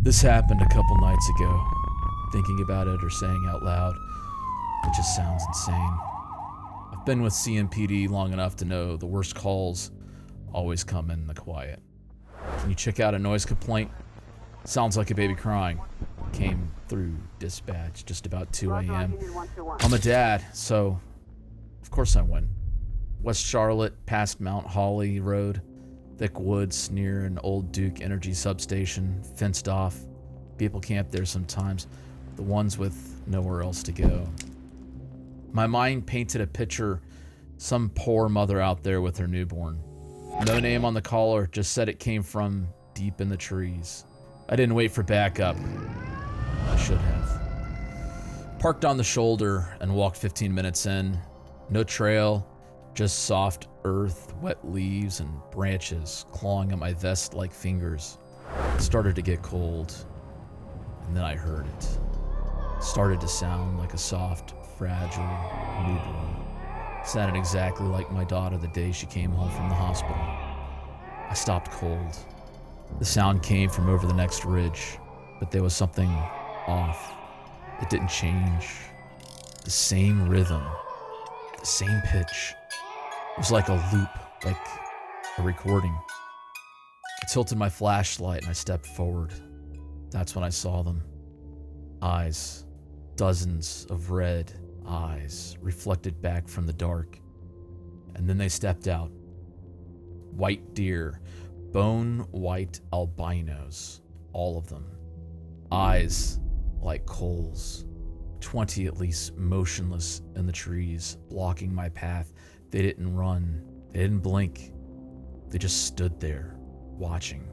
This happened a couple nights ago. Thinking about it or saying out loud, it just sounds insane. I've been with CMPD long enough to know the worst calls always come in the quiet. Can you check out a noise complaint? Sounds like a baby crying. Came through dispatch just about 2 a.m. I'm a dad, so of course I went. West Charlotte, past Mount Holly Road, thick woods near an old Duke Energy substation, fenced off. People camp there sometimes, the ones with nowhere else to go. My mind painted a picture, some poor mother out there with her newborn. No name on the caller, just said it came from deep in the trees. I didn't wait for backup. I should have. Parked on the shoulder and walked 15 minutes in. No trail, just soft earth, wet leaves, and branches clawing at my vest like fingers. It started to get cold, and then I heard it. It started to sound like a soft, fragile newborn. It sounded exactly like my daughter the day she came home from the hospital. I stopped cold. The sound came from over the next ridge, but there was something off. It didn't change. The same rhythm, the same pitch. It was like a loop, like a recording. I tilted my flashlight and I stepped forward. That's when I saw them. Eyes, dozens of red eyes reflected back from the dark. And then they stepped out. White deer, bone white albinos, all of them. Eyes like coals, 20 at least motionless in the trees, blocking my path. They didn't run, they didn't blink. They just stood there, watching.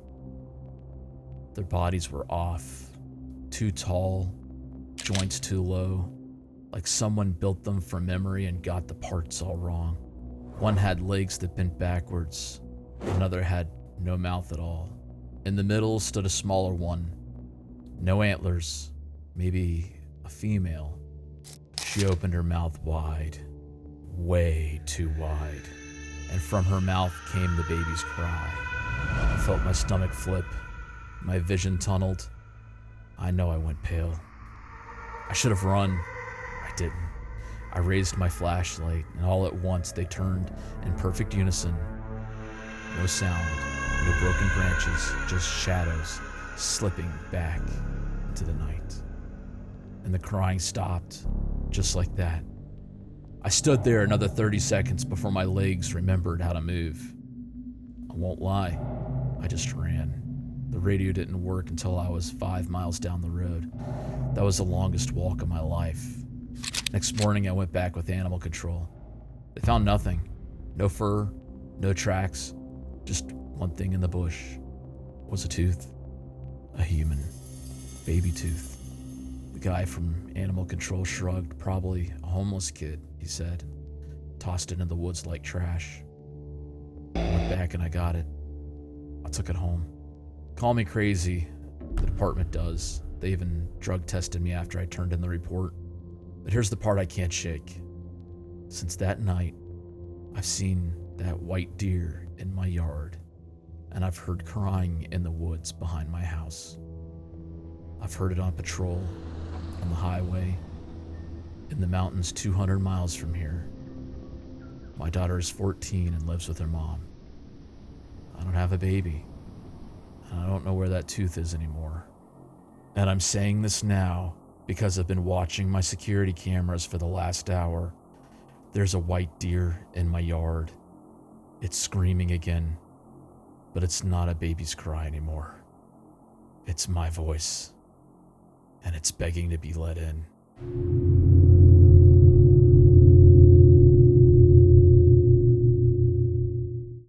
Their bodies were off, too tall, joints too low, like someone built them from memory and got the parts all wrong. One had legs that bent backwards, another had no mouth at all. In the middle stood a smaller one. No antlers, maybe a female. She opened her mouth wide, way too wide, and from her mouth came the baby's cry. I felt my stomach flip, my vision tunneled. I know I went pale. I should have run. I didn't. I raised my flashlight, and all at once they turned in perfect unison. No sound, no broken branches, just shadows slipping back into the night. And the crying stopped, just like that. I stood there another 30 seconds before my legs remembered how to move. I won't lie, I just ran. The radio didn't work until I was 5 miles down the road. That was the longest walk of my life. Next morning, I went back with animal control. They found nothing. No fur, no tracks, just one thing in the bush. It was a tooth. A human. Baby tooth. The guy from animal control shrugged. Probably a homeless kid, he said. Tossed it in the woods like trash. I went back and I got it. I took it home. Call me crazy. The department does. They even drug tested me after I turned in the report. But here's the part I can't shake. Since that night, I've seen that white deer in my yard, and I've heard crying in the woods behind my house. I've heard it on patrol, on the highway, in the mountains 200 miles from here. My daughter is 14 and lives with her mom. I don't have a baby, and I don't know where that tooth is anymore. And I'm saying this now because I've been watching my security cameras for the last hour. There's a white deer in my yard. It's screaming again, but it's not a baby's cry anymore. It's my voice, and it's begging to be let in.